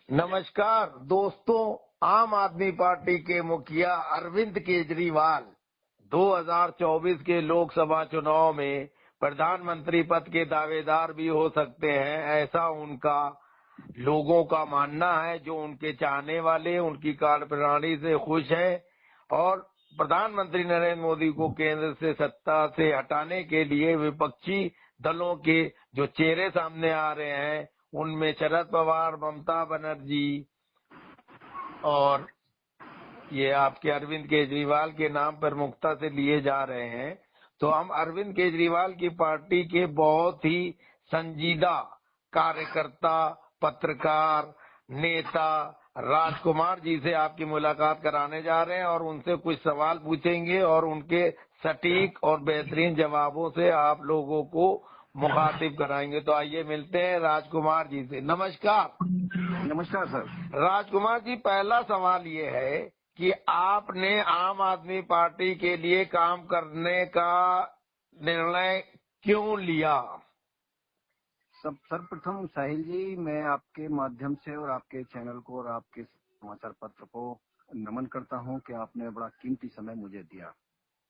नमस्कार दोस्तों। आम आदमी पार्टी के मुखिया अरविंद केजरीवाल 2024 के लोकसभा चुनाव में प्रधानमंत्री पद के दावेदार भी हो सकते हैं, ऐसा उनका लोगों का मानना है। जो उनके चाहने वाले उनकी कार्यप्रणाली से खुश हैं और प्रधानमंत्री नरेंद्र मोदी को केंद्र से सत्ता से हटाने के लिए विपक्षी दलों के जो चेहरे सामने आ रहे हैं, उनमें शरद पवार, ममता बनर्जी और ये आपके अरविंद केजरीवाल के नाम प्रमुखता से लिए जा रहे हैं। तो हम अरविंद केजरीवाल की पार्टी के बहुत ही संजीदा कार्यकर्ता, पत्रकार, नेता राजकुमार जी से आपकी मुलाकात कराने जा रहे हैं और उनसे कुछ सवाल पूछेंगे और उनके सटीक और बेहतरीन जवाबों से आप लोगों को मुखातिब कराएंगे। तो आइए मिलते हैं राजकुमार जी से। नमस्कार। नमस्कार सर। राजकुमार जी, पहला सवाल ये है कि आपने आम आदमी पार्टी के लिए काम करने का निर्णय क्यों लिया? सर्वप्रथम साहिल जी, मैं आपके माध्यम से और आपके चैनल को और आपके समाचार पत्र को नमन करता हूं कि आपने बड़ा कीमती समय मुझे दिया।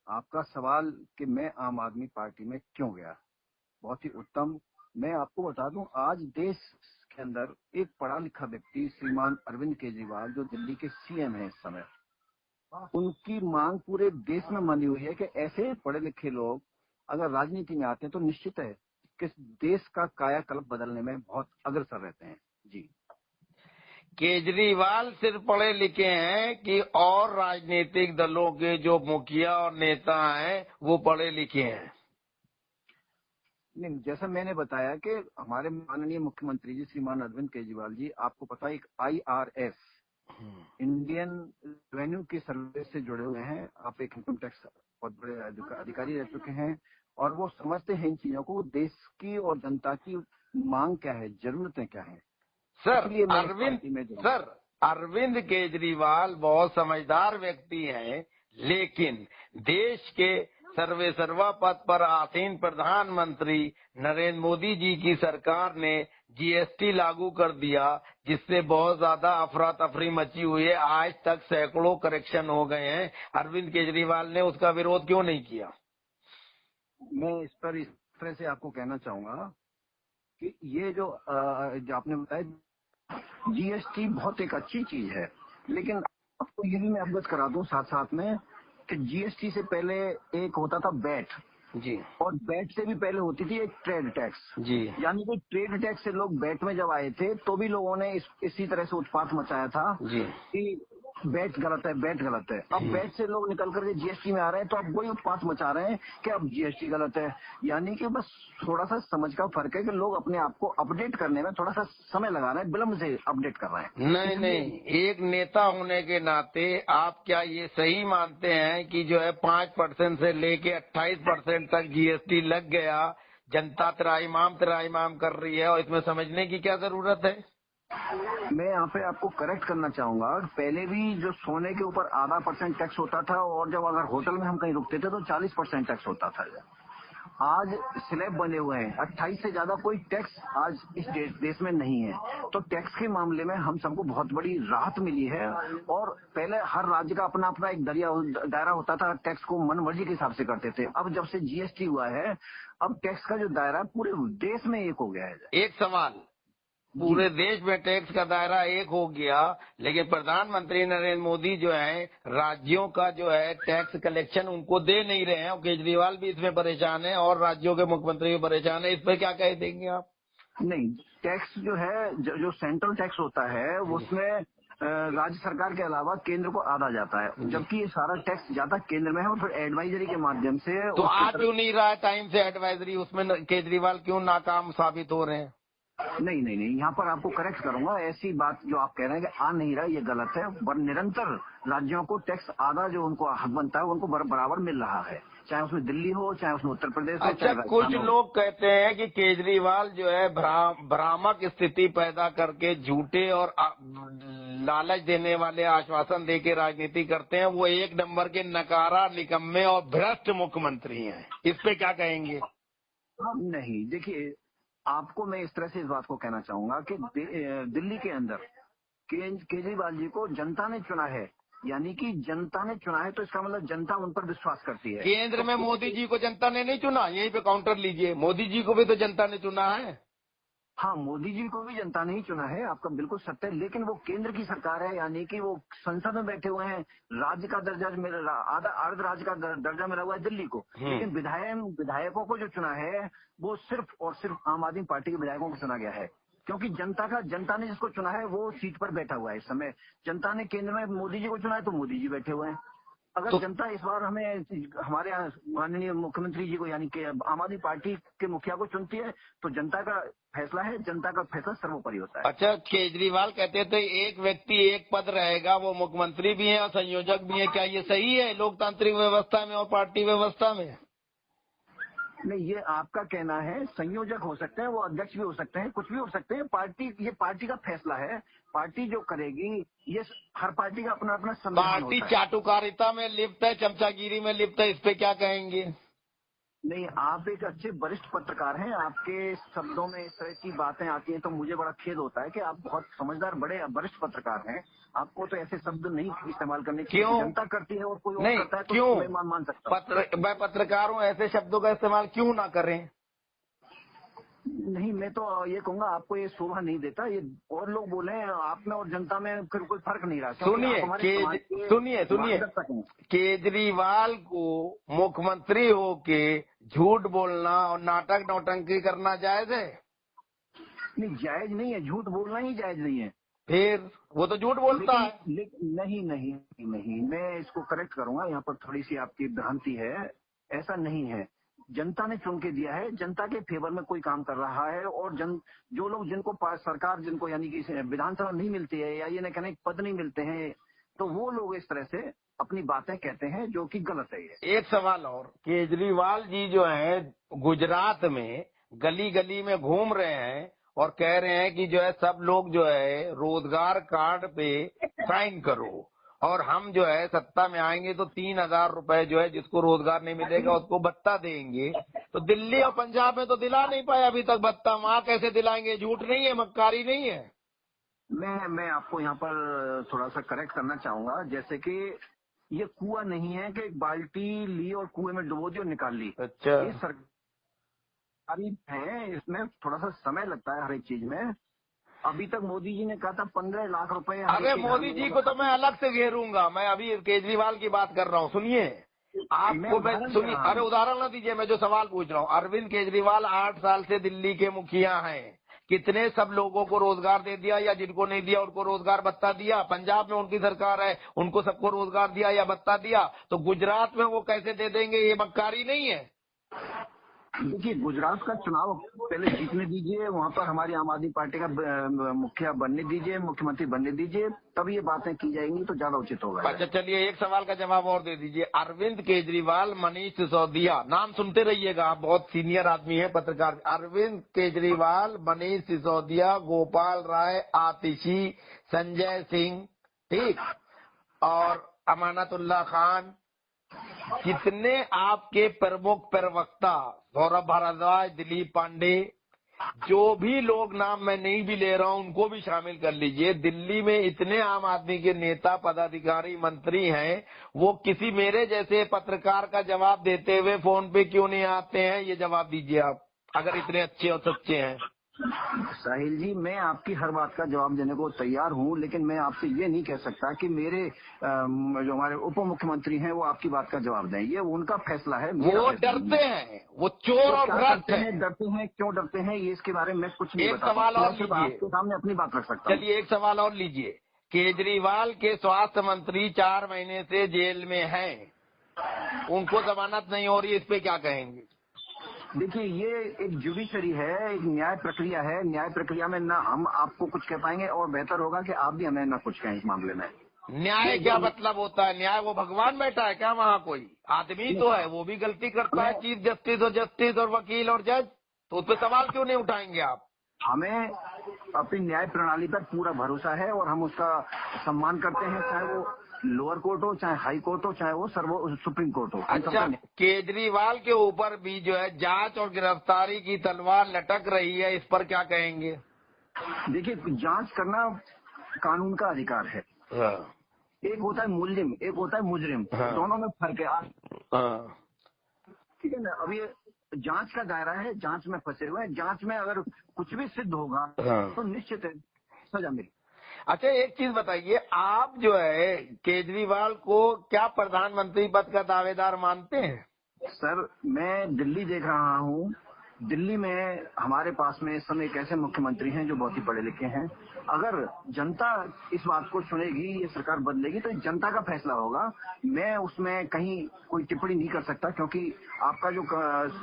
आपका सवाल कि मैं आम आदमी पार्टी में क्यों गया, बहुत ही उत्तम। मैं आपको बता दूं, आज देश के अंदर एक पढ़ा लिखा व्यक्ति श्रीमान अरविंद केजरीवाल, जो दिल्ली के सीएम हैं इस समय, उनकी मांग पूरे देश में मानी हुई है कि ऐसे पढ़े लिखे लोग अगर राजनीति में आते हैं तो निश्चित है कि देश का कायाकल्प बदलने में बहुत अग्रसर रहते हैं। जी, केजरीवाल सिर्फ पढ़े लिखे हैं कि और राजनीतिक दलों के जो मुखिया और नेता हैं वो पढ़े लिखे हैं? नहीं, जैसा मैंने बताया कि हमारे माननीय मुख्यमंत्री जी श्रीमान अरविंद केजरीवाल जी, आपको पता है, एक IRS इंडियन रेवेन्यू की सर्विस से जुड़े हुए हैं। आप एक इनकम टैक्स बहुत बड़े अधिकारी रह चुके हैं और वो समझते हैं इन चीजों को, देश की और जनता की मांग क्या है, जरूरतें क्या है। इसलिए मैं इस पार्टी में जुड़ा। सर, अरविंद केजरीवाल बहुत समझदार व्यक्ति हैं, लेकिन देश के सर्वे सर्वा पद पर आसीन प्रधानमंत्री नरेंद्र मोदी जी की सरकार ने GST लागू कर दिया, जिससे बहुत ज्यादा अफरा तफरी मची हुई है। आज तक सैकड़ों करेक्शन हो गए हैं। अरविंद केजरीवाल ने उसका विरोध क्यों नहीं किया? मैं इस पर इस तरह से आपको कहना चाहूंगा कि ये जो आपने बताया, GST बहुत एक अच्छी चीज है, लेकिन आपको ये भी मैं अवगत करा दूं साथ साथ में कि GST से पहले एक होता था बैट जी, और बैट से भी पहले होती थी एक ट्रेड टैक्स। जी, यानी कि ट्रेड टैक्स से लोग बैट में जब आए थे तो भी लोगों ने इसी तरह से उत्पात मचाया था जी, कि बैट गलत है, बैट गलत है। अब बैट से लोग निकल करके GST में आ रहे हैं तो अब वही उत्पात मचा रहे हैं कि अब GST गलत है। यानी कि बस थोड़ा सा समझ का फर्क है कि लोग अपने आप को अपडेट करने में थोड़ा सा समय लगा रहे हैं, विलम्ब से अपडेट कर रहे हैं। नहीं नहीं, एक नेता होने के नाते आप क्या ये सही मानते हैं कि जो है 5% से लेके 28% तक GST लग गया, जनता त्राहिमाम कर रही है और इसमें समझने की क्या जरूरत है? मैं यहाँ पे आपको करेक्ट करना चाहूंगा, पहले भी जो सोने के ऊपर ½ % टैक्स होता था और जब अगर होटल में हम कहीं रुकते थे तो 40% टैक्स होता था। आज स्लैब बने हुए हैं, 28 से ज्यादा कोई टैक्स आज इस देश में नहीं है। तो टैक्स के मामले में हम सबको बहुत बड़ी राहत मिली है। और पहले हर राज्य का अपना अपना एक दायरा होता था, टैक्स को मन मर्जी के हिसाब से करते थे। अब जब से GST हुआ है, अब टैक्स का जो दायरा पूरे देश में एक हो गया है। एक सवाल, जी, पूरे देश में टैक्स का दायरा एक हो गया, लेकिन प्रधानमंत्री नरेंद्र मोदी जो है राज्यों का जो है टैक्स कलेक्शन उनको दे नहीं रहे हैं और केजरीवाल भी इसमें परेशान है और राज्यों के मुख्यमंत्री भी परेशान है। इस पर क्या कह देंगे आप? नहीं, टैक्स जो है, जो सेंट्रल टैक्स होता है उसमें राज्य सरकार के अलावा केंद्र को आधा जाता है, जबकि ये सारा टैक्स जाता केंद्र में है और फिर एडवाइजरी के माध्यम से तो उसके आ क्यों नहीं रहा है टाइम से एडवाइजरी? उसमें केजरीवाल क्यों नाकाम साबित हो रहे हैं? नहीं नहीं नहीं, यहाँ पर आपको करेक्ट करूंगा। ऐसी बात जो आप कह रहे हैं कि आ नहीं रहा, ये गलत है। पर निरंतर राज्यों को टैक्स आधा जो उनको हक बनता है उनको बराबर मिल रहा है, चाहे उसमें दिल्ली हो, चाहे उसमें उत्तर प्रदेश हो, अच्छा, चाहे कुछ राजस्थान हो। लोग कहते हैं कि केजरीवाल जो है भ्रामक स्थिति पैदा करके झूठे और लालच देने वाले आश्वासन दे के राजनीति करते हैं। वो एक नंबर के नकारा, निकम्मे और भ्रष्ट मुख्यमंत्री हैं। इस पे क्या कहेंगे? नहीं, देखिए, आपको मैं इस तरह से इस बात को कहना चाहूंगा कि दिल्ली के अंदर केजरीवाल जी को जनता ने चुना है, यानी कि जनता ने चुना है तो इसका मतलब जनता उन पर विश्वास करती है। केंद्र में मोदी जी को जनता ने नहीं चुना, यहीं पे काउंटर लीजिए, मोदी जी को भी तो जनता ने चुना है। हाँ, मोदी जी को भी जनता ने ही चुना है, आपका बिल्कुल सत्य है, लेकिन वो केंद्र की सरकार है, यानी कि वो संसद में बैठे हुए हैं। राज्य का दर्जा आधा अर्ध राज्य का दर्जा मिला हुआ है दिल्ली को, लेकिन विधायकों को जो चुना है वो सिर्फ और सिर्फ आम आदमी पार्टी के विधायकों को चुना गया है, क्योंकि जनता ने जिसको चुना है वो सीट पर बैठा हुआ है। इस समय जनता ने केंद्र में मोदी जी को चुना है तो मोदी जी बैठे हुए हैं। अगर जनता इस बार हमें हमारे माननीय मुख्यमंत्री जी को, यानी कि आम आदमी पार्टी के मुखिया को चुनती है तो जनता का फैसला है, जनता का फैसला सर्वोपरि होता है। अच्छा, केजरीवाल कहते थे एक व्यक्ति एक पद रहेगा, वो मुख्यमंत्री भी है और संयोजक भी है, क्या ये सही है लोकतांत्रिक व्यवस्था में और पार्टी व्यवस्था में? नहीं, ये आपका कहना है, संयोजक हो सकते हैं, वो अध्यक्ष भी हो सकते हैं, कुछ भी हो सकते हैं। ये पार्टी का फैसला है, पार्टी जो करेगी, ये हर पार्टी का अपना अपना संविधान होता पार्टी है। चाटुकारिता में लिप्त है, चमचागिरी में लिप्त है, इस पे क्या कहेंगे? नहीं, आप एक अच्छे वरिष्ठ पत्रकार हैं, आपके शब्दों में इस तरह की बातें आती हैं तो मुझे बड़ा खेद होता है कि आप बहुत समझदार बड़े वरिष्ठ पत्रकार हैं, आपको तो ऐसे शब्द नहीं इस्तेमाल करने चाहिए। क्यों? जनता करती है और कोई और नहीं, करता है तो क्यों? मैं मान सकता हूँ। मैं पत्रकार हूँ, ऐसे शब्दों का इस्तेमाल क्यों ना करें? नहीं, मैं तो ये कहूंगा आपको ये शोभा नहीं देता, ये और लोग बोले आप में और जनता में फिर कोई फर्क नहीं रहा, क्योंकि आप हमारे समाज के सुनिए, मार्गदर्शक हैं। केजरीवाल को मुख्यमंत्री होके झूठ बोलना और नाटक नौटंकी करना जायज है? नहीं, जायज नहीं है, झूठ बोलना ही जायज नहीं है। फिर वो तो झूठ बोलता है। लेकिन नहीं, मैं इसको करेक्ट करूंगा, यहाँ पर थोड़ी सी आपकी भ्रांति है। ऐसा नहीं है, जनता ने चुन के दिया है, जनता के फेवर में कोई काम कर रहा है, और जो लोग जिनको सरकार जिनको यानी कि विधानसभा नहीं मिलती है या ये न कहने पद नहीं मिलते हैं, तो वो लोग इस तरह से अपनी बातें कहते हैं जो कि गलत है। ये एक सवाल और, केजरीवाल जी जो है गुजरात में गली गली में घूम रहे हैं और कह रहे हैं कि जो है सब लोग जो है रोजगार कार्ड पे साइन करो और हम जो है सत्ता में आएंगे तो 3,000 रुपए जो है जिसको रोजगार नहीं मिलेगा उसको भत्ता देंगे। तो दिल्ली और पंजाब में तो दिला नहीं पाए अभी तक भत्ता, वहाँ कैसे दिलाएंगे? झूठ नहीं है, मक्कारी नहीं है? मैं आपको यहाँ पर थोड़ा सा करेक्ट करना चाहूंगा, जैसे कि ये कुआं नहीं है कि एक बाल्टी ली और कुएं में डुबो दी और निकाल ली। अच्छा, ये सरकारी है, इसमें थोड़ा सा समय लगता है हर एक चीज में। अभी तक मोदी जी ने कहा था 15 लाख रुपए। अरे मोदी जी को तो मैं अलग से घेरूंगा, मैं अभी केजरीवाल की बात कर रहा हूँ। सुनिए आपको मैं सुनिए, अरे उदाहरण ना दीजिए, मैं जो सवाल पूछ रहा हूँ, अरविंद केजरीवाल 8 साल से दिल्ली के मुखिया हैं, कितने सब लोगों को रोजगार दे दिया या जिनको नहीं दिया उनको रोजगार भत्ता दिया? पंजाब में उनकी सरकार है, उनको सबको रोजगार दिया या भत्ता दिया, तो गुजरात में वो कैसे दे देंगे? ये मक्कारी नहीं है? देखिए, गुजरात का चुनाव पहले जीतने दीजिए, वहाँ पर हमारी आम आदमी पार्टी का मुखिया बनने दीजिए, मुख्यमंत्री बनने दीजिए, तब ये बातें की जाएंगी तो ज्यादा उचित होगा। अच्छा चलिए, एक सवाल का जवाब और दे दीजिए। अरविंद केजरीवाल, मनीष सिसोदिया, नाम सुनते रहिएगा, आप बहुत सीनियर आदमी है पत्रकार। अरविंद केजरीवाल, मनीष सिसोदिया, गोपाल राय, आतिशी, संजय सिंह, ठीक, और अमानतुल्लाह खान, कितने आपके प्रमुख प्रवक्ता, सौरभ भारद्वाज, दिलीप पांडे, जो भी लोग नाम मैं नहीं भी ले रहा हूं उनको भी शामिल कर लीजिए, दिल्ली में इतने आम आदमी के नेता, पदाधिकारी, मंत्री हैं, वो किसी मेरे जैसे पत्रकार का जवाब देते हुए फोन पे क्यों नहीं आते हैं? ये जवाब दीजिए आप, अगर इतने अच्छे और सच्चे हैं। साहिल जी, मैं आपकी हर बात का जवाब देने को तैयार हूँ, लेकिन मैं आपसे ये नहीं कह सकता कि मेरे जो हमारे उप मुख्यमंत्री हैं वो आपकी बात का जवाब दें, ये उनका फैसला है। वो डरते हैं, वो चोर और भ्रष्ट हैं। डरते हैं, क्यों डरते हैं, ये इसके बारे में कुछ नहीं एक सवाल और लीजिए, आपके सामने अपनी बात रख सकता हूँ। चलिए एक सवाल और लीजिए। केजरीवाल के स्वास्थ्य मंत्री 4 महीने से जेल में हैं, उनको जमानत नहीं हो रही, इस पे क्या कहेंगे? देखिए, ये एक जुडिशरी है, एक न्याय प्रक्रिया है, न्याय प्रक्रिया में ना हम आपको कुछ कह पाएंगे और बेहतर होगा कि आप भी हमें ना कुछ कहें इस मामले में। न्याय क्या मतलब होता है? न्याय वो भगवान बैठा है क्या वहाँ? कोई आदमी तो है, वो भी गलती करता है, चीफ जस्टिस और वकील और जज, तो उस पर सवाल क्यों नहीं उठाएंगे आप? हमें अपनी न्याय प्रणाली पर पूरा भरोसा है और हम उसका सम्मान करते हैं, चाहे वो लोअर कोर्ट हो, चाहे हाई कोर्ट हो, चाहे वो सुप्रीम कोर्ट हो। अच्छा, केजरीवाल के ऊपर भी जो है जांच और गिरफ्तारी की तलवार लटक रही है, इस पर क्या कहेंगे? देखिए, जांच करना कानून का अधिकार है। हाँ, एक होता है मुल्जिम, एक होता है मुजरिम, हाँ, दोनों में फर्क है। हाँ, ठीक है ना। अब ये जांच का दायरा है, जांच में फंसे हुए हैं, जांच में अगर कुछ भी सिद्ध होगा हाँ। तो निश्चित है सजा मिलेगी। अच्छा, एक चीज बताइए, आप जो है केजरीवाल को क्या प्रधानमंत्री पद का दावेदार मानते हैं? सर मैं दिल्ली देख रहा हूँ, दिल्ली में हमारे पास में इस समय एक ऐसे मुख्यमंत्री हैं जो बहुत ही पढ़े लिखे हैं। अगर जनता इस बात को चुनेगी, ये सरकार बदलेगी तो जनता का फैसला होगा। मैं उसमें कहीं कोई टिप्पणी नहीं कर सकता, क्योंकि आपका जो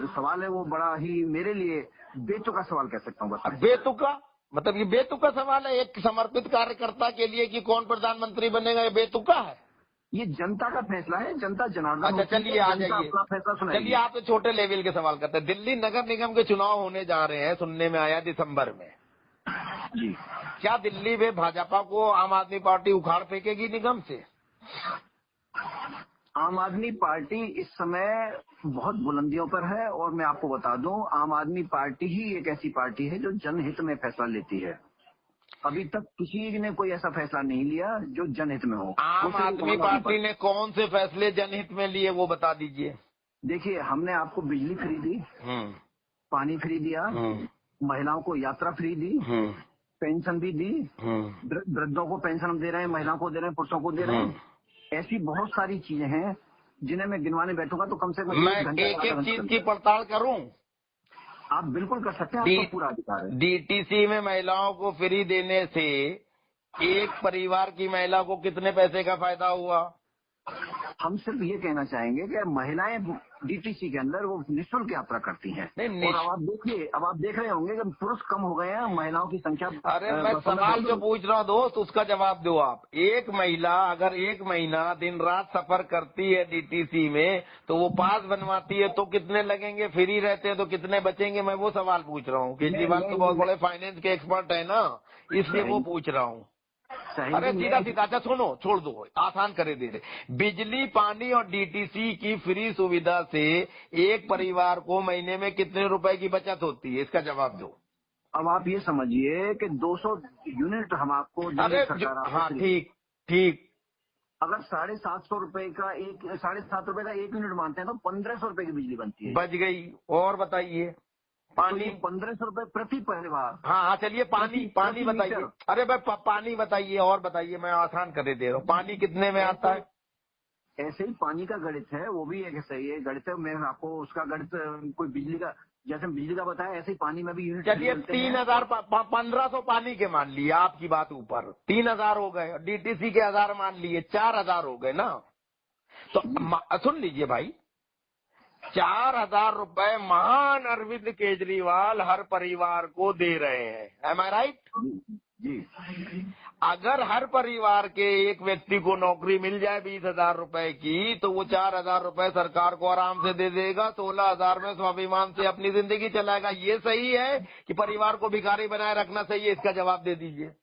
सवाल है वो बड़ा ही मेरे लिए बेतुका सवाल कह सकता हूँ। बस बेतुका मतलब ये बेतुका सवाल है एक समर्पित कार्यकर्ता के लिए कि कौन प्रधानमंत्री बनेगा, ये बेतुका है? ये जनता का फैसला है, जनता जनार्दन अच्छा, होती है, चलिए आ जनता जाइए। अपना फैसला चलिए सुनाएगी। आप तो छोटे लेवल के सवाल करते हैं। दिल्ली नगर निगम के चुनाव होने जा रहे हैं, सुनने में आया दिसंबर में। जी, क्या दिल्ली में भाजपा को आम आदमी पार्टी उखाड़ फेंकेगी निगम से? आम आदमी पार्टी इस समय बहुत बुलंदियों पर है, और मैं आपको बता दूं, आम आदमी पार्टी ही एक ऐसी पार्टी है जो जनहित में फैसला लेती है। अभी तक किसी ने कोई ऐसा फैसला नहीं लिया जो जनहित में हो। आम आदमी पार्टी ने कौन से फैसले जनहित में लिए वो बता दीजिए। देखिए, हमने आपको बिजली फ्री दी, हम्म, पानी फ्री दिया, हम्म, महिलाओं को यात्रा फ्री दी, हम्म, पेंशन भी दी, हम्म, वृद्धों को पेंशन हम दे रहे हैं, महिलाओं को दे रहे हैं, पुरुषों को दे रहे हैं। ऐसी बहुत सारी चीजें हैं जिन्हें मैं गिनवाने बैठूंगा तो कम से कम मैं 1 घंटा एक आधा एक घंटा चीज लग की जाएगा। पड़ताल करूं। आप बिल्कुल कर सकते हैं, आपका पूरा अधिकार है। डीटीसी में महिलाओं को फ्री देने से एक परिवार की महिला को कितने पैसे का फायदा हुआ? हम सिर्फ ये कहना चाहेंगे कि महिलाएं डीटीसी के अंदर वो निःशुल्क यात्रा करती हैं। नहीं, और अब आप देखिए, अब आप देख रहे होंगे कि पुरुष कम हो गए हैं, महिलाओं की संख्या। अरे मैं सवाल जो पूछ रहा हूँ दोस्त, उसका जवाब दो आप। एक महिला अगर 1 महीना दिन रात सफर करती है डीटीसी में, तो वो पास बनवाती है, तो कितने लगेंगे? फ्री रहते हैं तो कितने बचेंगे? मैं वो सवाल पूछ रहा हूँ। केजरीवाल तो बहुत बड़े फाइनेंस के एक्सपर्ट है ना, इसलिए वो पूछ रहा हूँ। अरे सीधा सीधा, अच्छा सुनो, छोड़ दो, आसान करे दे रहे। बिजली, पानी और डीटीसी की फ्री सुविधा से एक परिवार को महीने में कितने रुपए की बचत होती है? इसका जवाब दो। अब आप ये समझिए कि 200 यूनिट हम आपको अरे सरकार आपको हाँ, फ्री। ठीक ठीक। अगर 750 रुपए का 7.5 रुपए का 1 यूनिट मानते हैं तो 1500 रुपए की बिजली बनती है। बच गई। और बताइए। तो पानी। ये 1500 रुपए प्रति परिवार। हाँ हाँ, चलिए पानी प्रति बताइए। मीटर। अरे भाई पानी बताइए, और बताइए, मैं आसान कर दे रहा हूँ। पानी कितने में आता है? ऐसे ही पानी का गणित है, वो भी एक सही है गणित है। मैं आपको उसका गणित कोई बिजली का, जैसे बिजली का बताया, ऐसे ही पानी में भी यूनिट चलिए मिलते हैं। 3000 1500 पानी के मान लिए, आपकी बात ऊपर 3000 हो गए, डीटीसी के 1000 मान लिए, 4000 हो गए ना। तो सुन लीजिए भाई, 4000 रुपए महान अरविंद केजरीवाल हर परिवार को दे रहे हैं। एम आई राइट? जी। अगर हर परिवार के एक व्यक्ति को नौकरी मिल जाए 20,000 रुपए की, तो वो 4,000 रुपए सरकार को आराम से दे देगा, 16,000 में स्वाभिमान से अपनी जिंदगी चलाएगा। ये सही है कि परिवार को भिखारी बनाए रखना सही है? इसका जवाब दे दीजिए।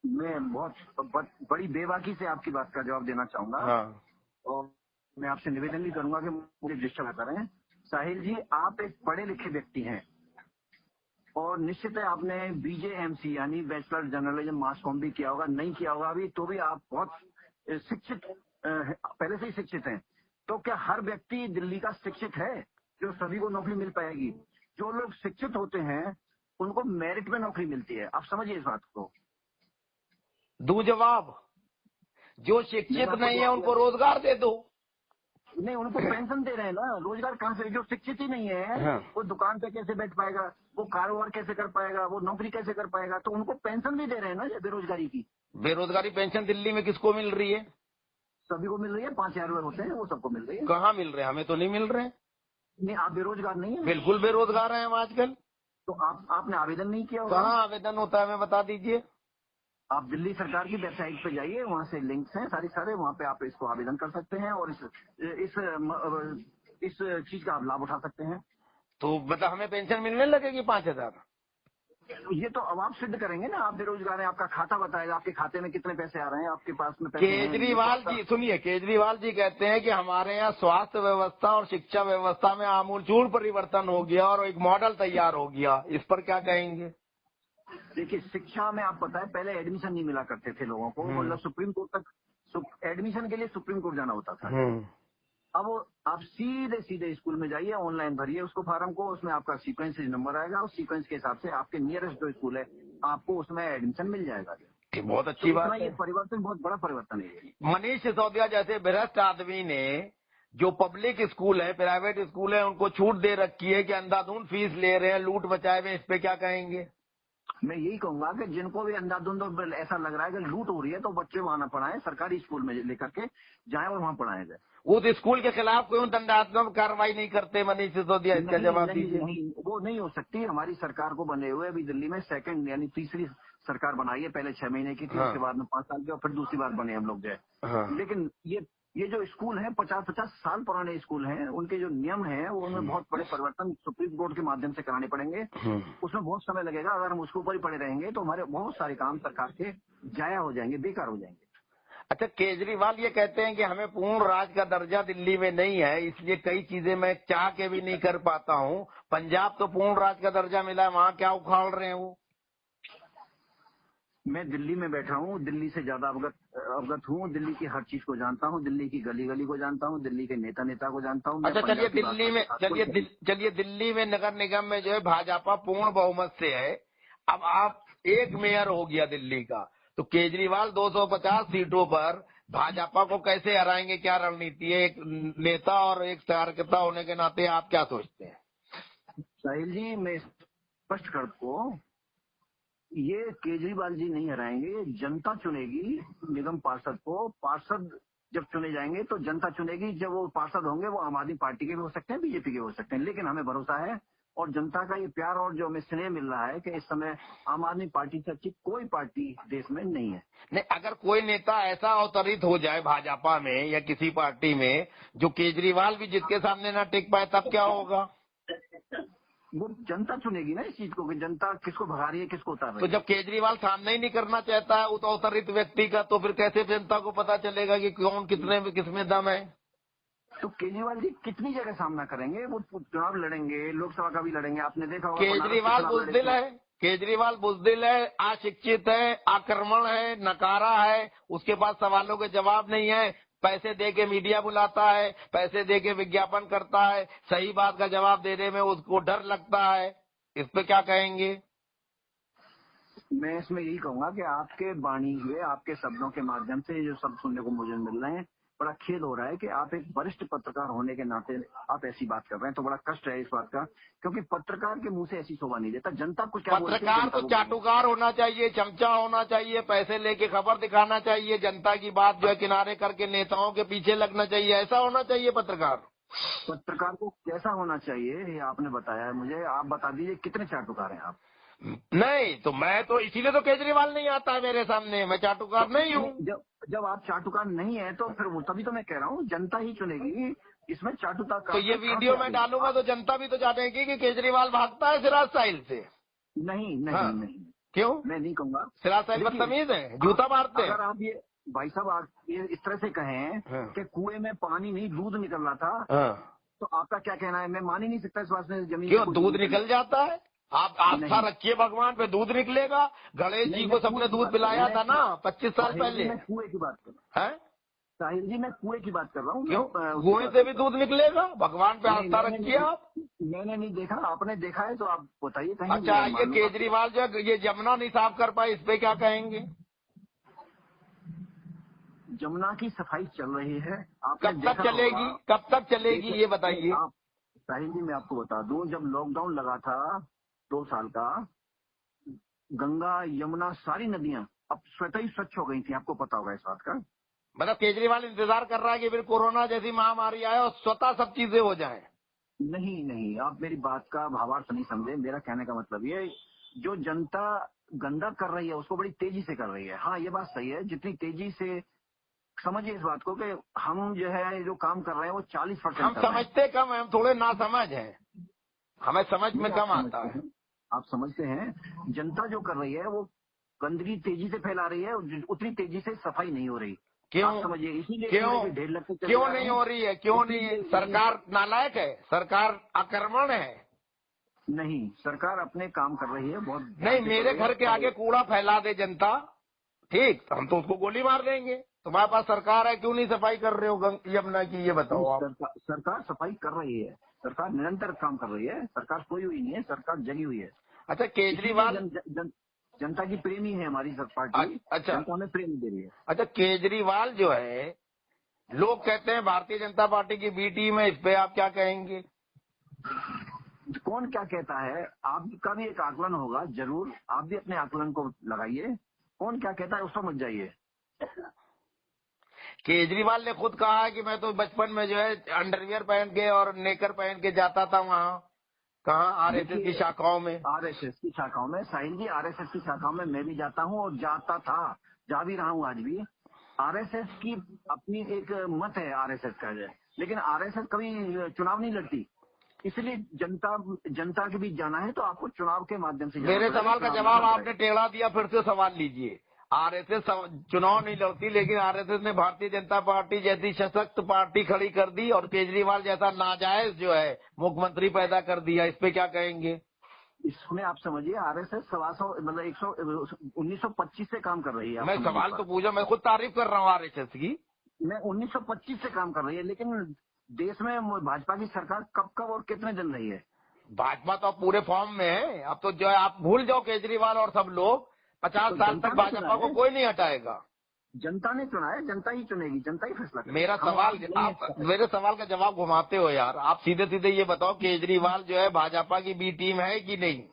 मैं बहुत बड़ी बेबाकी से आपकी बात का जवाब देना चाहूंगा। हाँ, और मैं आपसे निवेदन भी करूंगा कि मुझे डिस्टर्ब करें। साहिल जी, आप एक पढ़े लिखे व्यक्ति हैं, और निश्चित है आपने बीजेएमसी यानी बैचलर जर्नलिज्म मास कॉम भी किया होगा, नहीं किया होगा अभी, तो भी आप बहुत शिक्षित, पहले से ही शिक्षित हैं। तो क्या हर व्यक्ति दिल्ली का शिक्षित है जो सभी को नौकरी मिल पाएगी? जो लोग शिक्षित होते हैं उनको मेरिट में नौकरी मिलती है। आप समझिए इस बात को। दूं जवाब? जो शिक्षित नहीं है उनको रोजगार दे दो। नहीं, उनको पेंशन दे रहे हैं ना, रोजगार कहाँ से? जो शिक्षित ही नहीं है, हाँ। वो दुकान पे कैसे बैठ पाएगा, वो कारोबार कैसे कर पाएगा, वो नौकरी कैसे कर पाएगा? तो उनको पेंशन भी दे रहे हैं ना बेरोजगारी की। बेरोजगारी पेंशन दिल्ली में किसको मिल रही है? सभी को मिल रही है, 5,000 रुपए होते हैं, वो सबको मिल रही है। कहाँ मिल रहे हैं? हमें तो नहीं मिल रहे। नहीं, आप बेरोजगार नहीं है? बिल्कुल बेरोजगार हैं हम आजकल। तो आपने आवेदन नहीं किया होगा? कहाँ आवेदन होता है, हमें बता दीजिए। आप दिल्ली सरकार की वेबसाइट पे जाइए, वहाँ से लिंक्स हैं सारे, वहाँ पे आप इसको आवेदन कर सकते हैं और इस चीज का आप लाभ उठा सकते हैं। तो मतलब हमें पेंशन मिलने लगेगी 5,000? ये तो अब आप सिद्ध करेंगे ना, आप बेरोजगार हैं, आपका खाता बताएगा आपके खाते में कितने पैसे आ रहे हैं, आपके पास में पैसे हैं। केजरीवाल जी सुनिए, केजरीवाल जी कहते हैं कि हमारे यहाँ स्वास्थ्य व्यवस्था और शिक्षा व्यवस्था में आमूलचूल परिवर्तन हो गया और एक मॉडल तैयार हो गया। इस पर क्या कहेंगे? देखिए, शिक्षा में आप पता है पहले एडमिशन नहीं मिला करते थे लोगों को, मतलब सुप्रीम कोर्ट तक एडमिशन के लिए सुप्रीम कोर्ट जाना होता था। अब आप सीधे सीधे स्कूल में जाइए, ऑनलाइन भरिए उसको फॉर्म को, उसमें आपका सीक्वेंस नंबर आएगा, उस सीक्वेंस के हिसाब से आपके नियरेस्ट जो स्कूल है आपको उसमें एडमिशन मिल जाएगा। ये बहुत तो अच्छी बात इतना ये है। परिवर्तन, बहुत बड़ा परिवर्तन है ये। मनीष सिसोदिया जैसे भ्रष्ट आदमी ने जो पब्लिक स्कूल है, प्राइवेट स्कूल है, उनको छूट दे रखी है कि अंधाधुंध फीस ले रहे हैं, लूट मचाए हुए, इस पे क्या कहेंगे? मैं यही कहूंगा कि जिनको भी अंधाधुंध ऐसा लग रहा है कि लूट हो रही है तो बच्चे वहां ना पढ़ाएं, सरकारी स्कूल में लेकर के जाएं और वहां पढ़ाया जाए। उस स्कूल के खिलाफ क्यों दंडात्मक कार्रवाई नहीं करते मनीष सिसोदिया? इसका नहीं जवाब नहीं दीजिए। नहीं, वो नहीं हो सकती। हमारी सरकार को बने हुए अभी दिल्ली में सेकंड यानी तीसरी सरकार बनाई है, पहले 6 महीने की थी, हाँ। उसके बाद में 5 साल की, और फिर दूसरी बार बने हम लोग जो है। हाँ। लेकिन ये जो स्कूल है 50-50 साल पुराने स्कूल हैं, उनके जो नियम हैं वो उनमें बहुत बड़े परिवर्तन सुप्रीम कोर्ट के माध्यम से कराने पड़ेंगे। उसमें बहुत समय लगेगा। अगर हम उसके ऊपर ही पड़े रहेंगे तो हमारे बहुत सारे काम सरकार के जाया हो जाएंगे, बेकार हो जाएंगे। अच्छा, केजरीवाल ये कहते हैं कि हमें पूर्ण राज का दर्जा दिल्ली में नहीं है, इसलिए कई चीजें मैं चाह के भी नहीं कर पाता हूँ। पंजाब तो पूर्ण राज का दर्जा मिला है, वहाँ क्या उखाड़ रहे हैं वो? मैं दिल्ली में बैठा हूँ, दिल्ली से ज्यादा अवगत हूँ, दिल्ली की हर चीज को जानता हूँ, दिल्ली की गली गली को जानता हूँ, दिल्ली के नेता को जानता हूँ। अच्छा, चलिए दिल्ली में नगर निगम में जो है भाजपा पूर्ण बहुमत से है। अब आप एक मेयर हो गया दिल्ली का, तो केजरीवाल 250 सीटों पर भाजपा को कैसे हराएंगे? क्या रणनीति है? एक नेता और एक कार्यकर्ता होने के नाते आप क्या सोचते हैं? साहिल जी, मैं स्पष्ट कर दूं, ये केजरीवाल जी नहीं हराएंगे, ये जनता चुनेगी निगम पार्षद को। पार्षद जब चुने जाएंगे तो जनता चुनेगी। जब वो पार्षद होंगे वो आम आदमी पार्टी के भी हो सकते हैं, बीजेपी के हो सकते हैं, लेकिन हमें भरोसा है और जनता का ये प्यार और जो हमें स्नेह मिल रहा है कि इस समय आम आदमी पार्टी से अच्छी कोई पार्टी देश में नहीं है। नहीं, अगर कोई नेता ऐसा अवतरित हो जाए भाजपा में या किसी पार्टी में जो केजरीवाल भी जिसके सामने ना टिक पाए, तब क्या होगा? वो जनता चुनेगी ना इस चीज को कि जनता किसको भगा रही है, किसको उतार रही तो है। जब केजरीवाल सामना ही नहीं करना चाहता है उस अवतरित व्यक्ति का, तो फिर कैसे जनता को पता चलेगा कि कौन कितने में किसमें दम है? तो केजरीवाल जी कितनी जगह सामना करेंगे? वो चुनाव लड़ेंगे, लोकसभा का भी लड़ेंगे, आपने देखा होगा। केजरीवाल बुजदिल है, केजरीवाल बुजदिल है, अशिक्षित है, आक्रमण है, नकारा है, उसके पास सवालों के जवाब नहीं है, पैसे दे के मीडिया बुलाता है, पैसे दे के विज्ञापन करता है, सही बात का जवाब देने में उसको डर लगता है। इस पे क्या कहेंगे? मैं इसमें यही कहूंगा कि आपके वाणी हुए, आपके शब्दों के माध्यम से जो शब्द सुनने को मुझे मिल रहे हैं, बड़ा खेद हो रहा है कि आप एक वरिष्ठ पत्रकार होने के नाते आप ऐसी बात कर रहे हैं। तो बड़ा कष्ट है इस बात का, क्योंकि पत्रकार के मुंह से ऐसी शोभा नहीं देता। जनता को क्या बोलती है? पत्रकार तो चाटुकार होना चाहिए, चमचा होना चाहिए, पैसे लेके खबर दिखाना चाहिए, जनता की बात जो है किनारे करके नेताओं के पीछे लगना चाहिए, ऐसा होना चाहिए पत्रकार। पत्रकार को कैसा होना चाहिए ये आपने बताया है मुझे। आप बता दीजिए कितने चाटुकार हैं आप? नहीं, तो मैं तो इसीलिए तो केजरीवाल नहीं आता है मेरे सामने, मैं चाटुकार नहीं हूँ। जब आप चाटुकार नहीं है तो फिर वो तभी तो मैं कह रहा हूँ जनता ही चुनेगी, इसमें चाटुकार का। तो ये वीडियो मैं डालूंगा तो जनता भी तो जानेगी कि केजरीवाल भागता है सिराज साहिल से। नहीं नहीं हाँ। नहीं, क्यों? मैं नहीं कहूंगा। सिराज साहिल बदतमीज है, जूता मारते हैं। अगर आप ये भाई साहब आप ये इस तरह से कहें कि कुएं में पानी नहीं दूध निकल रहा था, तो आपका क्या कहना है? मैं मान ही नहीं सकता इस बात में जमीन। क्यों दूध निकल जाता है? आप आस्था रखिए भगवान पे, दूध निकलेगा। गणेश जी को सबने दूध पिलाया था ना 25 साल पहले। मैं कुएं की बात कर रहा हूँ। साहिल जी, मैं कुएं की बात कर रहा हूँ। क्यों? कुएं से भी दूध निकलेगा? भगवान पे आस्था रखिए आप। मैंने नहीं देखा, आपने देखा है तो आप बताइए कहीं। अच्छा, ये केजरीवाल जो ये जमुना नहीं साफ कर पाए, इस पे क्या कहेंगे? जमुना की सफाई चल रही है। कब तक चलेगी? कब तक चलेगी ये बताइए। साहिल जी, मैं आपको बता दूं, जब लॉकडाउन लगा था 2 साल का, गंगा यमुना सारी नदियां अब स्वतः ही स्वच्छ हो गई थी। आपको पता होगा इस बात का। मतलब केजरीवाल इंतजार कर रहा है कि फिर कोरोना जैसी महामारी आए और स्वतः सब चीजें हो जाएं। नहीं नहीं, आप मेरी बात का भावार्थ नहीं समझे। मेरा कहने का मतलब ये, जो जनता गंदा कर रही है उसको बड़ी तेजी से कर रही है। हाँ, ये बात सही है। जितनी तेजी से, समझिए इस बात को कि हम जो है जो काम कर रहे हैं वो 40% हम समझते कम है, हम थोड़े ना समझ है, हमें समझ में कम आता है। आप समझते हैं, जनता जो कर रही है वो गंदगी तेजी से फैला रही है, उतनी तेजी से सफाई नहीं हो रही। क्यों? समझिए, इसीलिए ढेर लगते क्यों नहीं हो रही है? क्यों नहीं है? सरकार नालायक है, सरकार आक्रमण है। नहीं, सरकार अपने काम कर रही है, बहुत ध्यान नहीं, से मेरे कर रही घर के है। आगे कूड़ा फैला दे जनता, ठीक, तो हम तो उसको गोली मार देंगे। तुम्हारे पास सरकार है, क्यों नहीं सफाई कर रहे हो यमुना की, ये बताओ आप। सरकार सफाई कर रही है, सरकार निरंतर काम कर रही है, सरकार सोई हुई नहीं है, सरकार जगी हुई है। अच्छा इसीलिए केजरीवाल, जनता की प्रेमी है हमारी पार्टी, अच्छा जनता हमें प्रेम दे रही है। अच्छा, केजरीवाल जो है, लोग कहते हैं भारतीय जनता पार्टी की बी टीम है, इस पे आप क्या कहेंगे? कौन क्या कहता है, आपका भी एक आकलन होगा जरूर, आप भी अपने आकलन को लगाइए। कौन क्या कहता है उस पर मत जाइए। केजरीवाल ने खुद कहा है कि मैं तो बचपन में जो है अंडरवियर पहन के और नेकर पहन के जाता था वहाँ, कहाँ, आरएसएस की देखिए, शाखाओं में। आरएसएस की शाखाओं में, साहिल जी, आरएसएस की शाखाओं में मैं भी जाता हूँ और जाता था, जा भी रहा हूँ आज भी। आरएसएस की अपनी एक मत है आरएसएस का है, लेकिन आरएसएस कभी चुनाव नहीं लड़ती। इसलिए जनता के बीच जाना है तो आपको चुनाव के माध्यम से जाना मेरे पड़ेगा, सवाल का चुनाव जवाब लड़ना आपने पड़ेगा। टेढ़ा दिया, फिर से सवाल लीजिए। आरएसएस चुनाव नहीं लड़ती, लेकिन आरएसएस ने भारतीय जनता पार्टी जैसी सशक्त पार्टी खड़ी कर दी और केजरीवाल जैसा नाजायज जो है मुख्यमंत्री पैदा कर दिया, इस पे क्या कहेंगे? इसमें आप समझिए, आरएसएस 125 मतलब 1925 से काम कर रही है, आप मैं समझिए सवाल तो बात। पूछा, मैं खुद तारीफ कर रहा हूँ आरएसएस की। मैं 1925 से काम कर रही है, लेकिन देश में भाजपा की सरकार कब कब और कितने दिन रही है। भाजपा तो अब पूरे फॉर्म में है, अब तो जो है आप भूल जाओ केजरीवाल और सब लोग, 50 तो साल जनता तक ने चुना भाजपा को है, कोई नहीं हटाएगा। जनता ने चुना है, जनता ही चुनेगी, जनता ही फैसला मेरा करेगी, हम सवाल, नहीं है आप इसका फैसला। मेरे सवाल का जवाब घुमाते हो यार। आप सीधे सीधे ये बताओ, केजरीवाल जो है भाजपा की बी टीम है कि नहीं?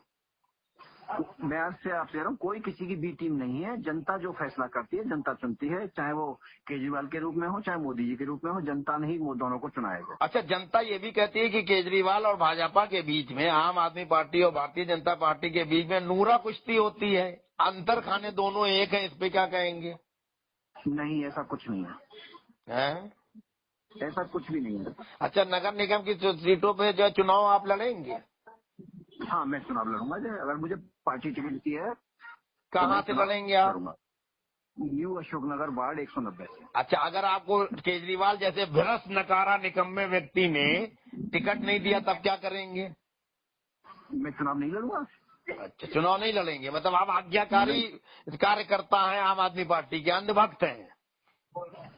मैं आपसे कह रहा हूँ, कोई किसी की बी टीम नहीं है, जनता जो फैसला करती है जनता चुनती है, चाहे वो केजरीवाल के रूप में हो चाहे मोदी जी के रूप में हो, जनता ने ही वो दोनों को चुनाएगा। अच्छा, जनता ये भी कहती है कि केजरीवाल और भाजपा के बीच में, आम आदमी पार्टी और भारतीय जनता पार्टी के बीच में नूरा कुश्ती होती है, अंतर खाने दोनों एक है, इस पे क्या कहेंगे? नहीं, ऐसा कुछ नहीं है, हैं? ऐसा कुछ भी नहीं है। अच्छा, नगर निगम की सीटों पे जो चुनाव आप लड़ेंगे? हाँ, मैं चुनाव लड़ूंगा, अगर मुझे पार्टी टिकट देती है तो मैं कहाँ से चुनाव लड़ेंगे आप? लड़ूंगा। न्यू अशोकनगर वार्ड 190 से। अच्छा, अगर आपको केजरीवाल जैसे भ्रष्ट नकारा निकम्मे व्यक्ति ने टिकट नहीं दिया, तब क्या करेंगे? मैं चुनाव नहीं लड़ूंगा। अच्छा, चुनाव नहीं लड़ेंगे, मतलब आप आज्ञाकारी कार्यकर्ता हैं, आम आदमी पार्टी के अंधभक्त हैं।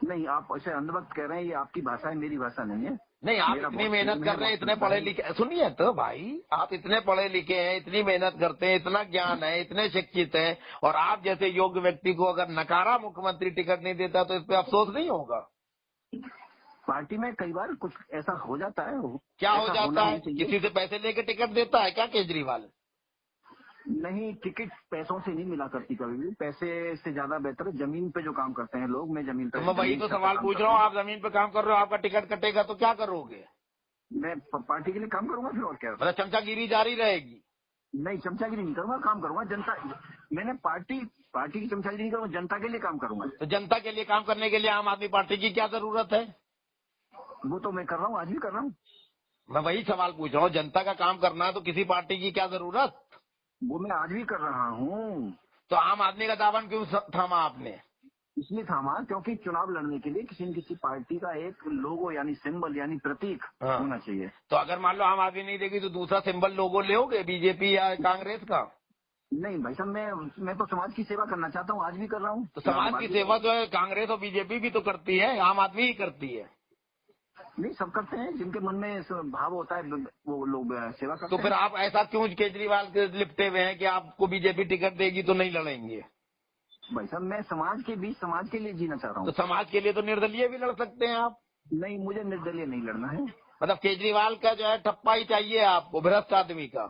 नहीं, आप ऐसे अंधभक्त कह रहे हैं, ये आपकी भाषा है, मेरी भाषा नहीं है। नहीं, आप मेरा इतनी बहुत मेहनत प्रेम कर है, रहे हैं, बहुत इतने श्रद्धा पढ़े है। लिखे, सुनिए तो भाई, आप इतने पढ़े लिखे हैं, इतनी मेहनत करते हैं, इतना ज्ञान है, इतने शिक्षित हैं, और आप जैसे योग्य व्यक्ति को अगर नकारा मुख्यमंत्री टिकट नहीं देता तो इस पे अफसोस नहीं होगा? पार्टी में कई बार कुछ ऐसा हो जाता है, क्या हो ऐसा जाता होना है? नहीं चाहिए। किसी से पैसे लेके टिकट देता है क्या केजरीवाल? नहीं, टिकट पैसों से नहीं मिला करती कभी भी, पैसे से ज्यादा बेहतर है जमीन पे जो काम करते हैं लोग। मैं जमीन तो पे मैं वही जमीन तो स्तर पे सवाल काम पूछ रहा करता हूँ, हूँ। आप जमीन पे काम कर रहे हो, आपका टिकट कटेगा तो क्या करोगे? मैं पार्टी के लिए काम करूंगा, फिर और क्या। मतलब चमचागिरी जारी रहेगी? नहीं, चमचागिरी नहीं करूंगा, काम करूंगा जनता। मैंने पार्टी पार्टी की चमचागिरी नहीं करूंगा, जनता के लिए काम करूंगा। तो जनता के लिए काम करने के लिए आम आदमी पार्टी की क्या जरूरत है? वो तो मैं कर रहा हूँ, आज भी कर रहा हूँ। मैं वही सवाल पूछ रहा हूँ, जनता का काम करना है तो किसी पार्टी की क्या जरूरत? वो मैं आज भी कर रहा हूँ। तो आम आदमी का दामन क्यों थामा आपने? इसलिए थामा क्योंकि चुनाव लड़ने के लिए किसी न किसी पार्टी का एक लोगो यानी सिंबल यानी प्रतीक हाँ। होना चाहिए। तो अगर मान लो आम आदमी नहीं देगी तो दूसरा सिंबल लोगो लोगे, बीजेपी या कांग्रेस का? नहीं भाई साहब, मैं तो समाज की सेवा करना चाहता हूँ, आज भी कर रहा हूँ। तो समाज की सेवा जो है कांग्रेस और बीजेपी भी तो करती है, आम आदमी ही करती है। नहीं, सब करते हैं, जिनके मन में भाव होता है वो लोग सेवा करते तो हैं। फिर आप ऐसा क्यों केजरीवाल के लिपटे हुए हैं कि आपको बीजेपी टिकट देगी तो नहीं लड़ेंगे? भाई साहब, मैं समाज के बीच समाज के लिए जीना चाह रहा तो हूँ। समाज के लिए तो निर्दलीय भी लड़ सकते हैं आप। नहीं, मुझे निर्दलीय नहीं लड़ना है। मतलब केजरीवाल का जो है ठप्पा ही चाहिए आपको, भ्रष्ट आदमी का।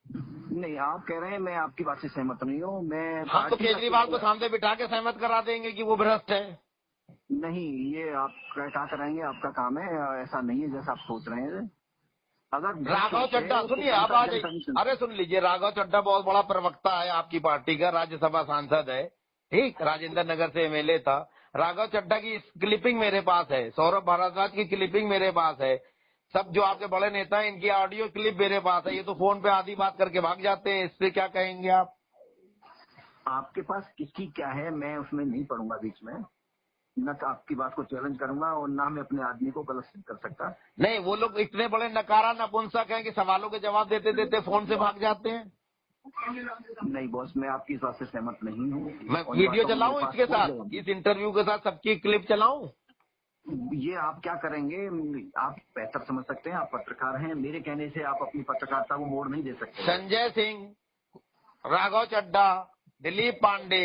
नहीं, आप कह रहे हैं, मैं आपकी बात से सहमत नहीं हूँ। मैं हम तो पार्टी का केजरीवाल को सामने बिठा के सहमत करा देंगे कि वो भ्रष्ट है। नहीं, ये आप क्या कराएंगे, आपका काम है, ऐसा नहीं है जैसा आप सोच रहे हैं। अगर भ्रष्ट राघव होते चड्ढा, तो सुनिए अब आ जनता नहीं जाइए, सुनती। अरे सुन लीजिए, राघव चड्ढा बहुत बड़ा प्रवक्ता है आपकी पार्टी का, राज्यसभा सांसद है, ठीक, राजेंद्र नगर से एमएलए था। राघव चड्ढा की क्लिपिंग मेरे पास है, सौरभ भारद्वाज की क्लिपिंग मेरे पास है, सब जो आपके बड़े नेता हैं इनकी ऑडियो क्लिप मेरे पास है। ये तो फोन पे आधी बात करके भाग जाते हैं, इससे क्या कहेंगे आप? आपके पास किसकी क्या है, मैं उसमें नहीं पढ़ूंगा बीच में। न तो आपकी बात को चैलेंज करूंगा और ना मैं अपने आदमी को गलत कर सकता। नहीं, वो लोग इतने बड़े नकारा नपुंसक हैं कि सवालों के जवाब देते देते फोन से भाग जाते हैं। नहीं बॉस, मैं आपकी इस बात से सहमत नहीं हूँ। मैं वीडियो चलाऊं इसके साथ, इस इंटरव्यू के साथ सबकी क्लिप चलाऊं? ये आप क्या करेंगे, आप बेहतर समझ सकते हैं, आप पत्रकार हैं, मेरे कहने से आप अपनी पत्रकारिता को मोड़ नहीं दे सकते। संजय सिंह, राघव चड्ढा, दिलीप पांडे,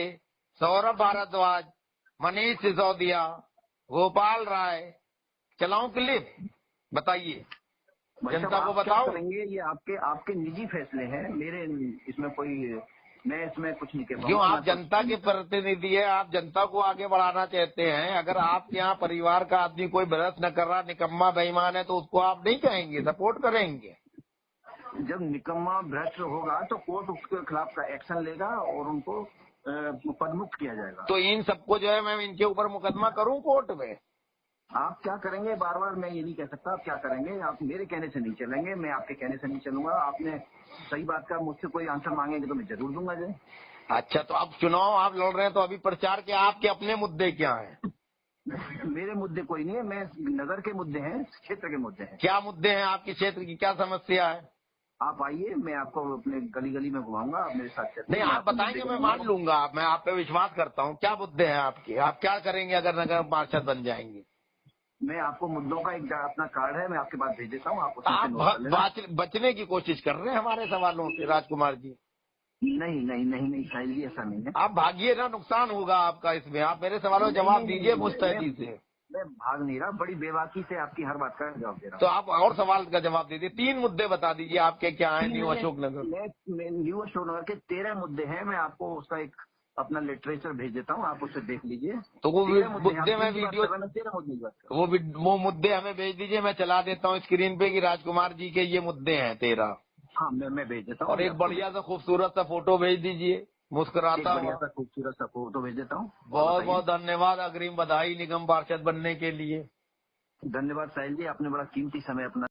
सौरभ भारद्वाज, मनीष सिसोदिया, गोपाल राय, चलाऊं क्लिप? बताइए, जनता को बताओ। करेंगे ये आपके निजी फैसले हैं, मेरे इसमें कोई, मैं इसमें कुछ नहीं कह पाऊंगा। क्यों? आप जनता के प्रतिनिधि है, आप जनता को आगे बढ़ाना चाहते हैं। अगर आपके यहाँ परिवार का आदमी कोई भ्रष्ट न कर रहा, निकम्मा बेईमान है, तो उसको आप नहीं कहेंगे, सपोर्ट करेंगे? जब निकम्मा भ्रष्ट होगा तो कोर्ट उसके खिलाफ का एक्शन लेगा और उनको पदमुक्त किया जाएगा। तो इन सबको जो है मैं इनके ऊपर मुकदमा करूं कोर्ट में? आप क्या करेंगे, बार बार मैं ये नहीं कह सकता आप क्या करेंगे। आप मेरे कहने से नहीं चलेंगे, मैं आपके कहने से नहीं चलूंगा। आपने सही बात का मुझसे कोई आंसर मांगेंगे तो मैं जरूर दूंगा जी। अच्छा, तो अब चुनाव आप लड़ रहे हैं, तो अभी प्रचार के आपके अपने मुद्दे क्या हैं? मेरे मुद्दे कोई नहीं है, मैं नगर के मुद्दे हैं, क्षेत्र के मुद्दे हैं। क्या मुद्दे हैं आपके क्षेत्र की, क्या समस्या है? आप आइए, मैं आपको अपने गली गली में घुमाऊंगा, आप मेरे साथ चलिए। नहीं, आप बताएंगे, मैं मान लूंगा, मैं आप पे विश्वास करता हूँ। क्या मुद्दे हैं आपके? आप क्या करेंगे अगर नगर पार्षद बन जाएंगे? मैं आपको मुद्दों का एक अपना कार्ड है, मैं आपके पास भेज देता हूँ, आप बचने की कोशिश कर रहे हैं हमारे सवालों से राजकुमार जी। नहीं नहीं नहीं नहीं शायद जी, ऐसा नहीं है। आप भागिए ना, नुकसान होगा आपका इसमें। आप मेरे सवालों का जवाब दीजिए मुस्तैदी से। मैं भाग नहीं रहा, बड़ी बेबाकी से आपकी हर बात का जवाब दे रहा हूँ। तो आप और सवाल का जवाब दीजिए। 3 मुद्दे बता दीजिए आपके क्या है न्यू अशोकनगर। न्यू अशोकनगर के 13 मुद्दे हैं, मैं आपको उसका एक अपना लिटरेचर भेज देता हूँ, आप उसे देख लीजिए। तो वो मुद्दे में वीडियो, वो मुद्दे हमें भेज दीजिए, मैं चला देता हूँ स्क्रीन पे कि राजकुमार जी के ये मुद्दे हैं 13। हाँ, मैं भेज देता हूँ। और एक बढ़िया सा खूबसूरत सा फोटो भेज दीजिए, मुस्कुराता बढ़िया सा खूबसूरत सा फोटो भेज देता हूँ। बहुत बहुत धन्यवाद। अग्रिम बधाई निगम पार्षद बनने के लिए। धन्यवाद साहिल जी, आपने बड़ा कीमती समय अपना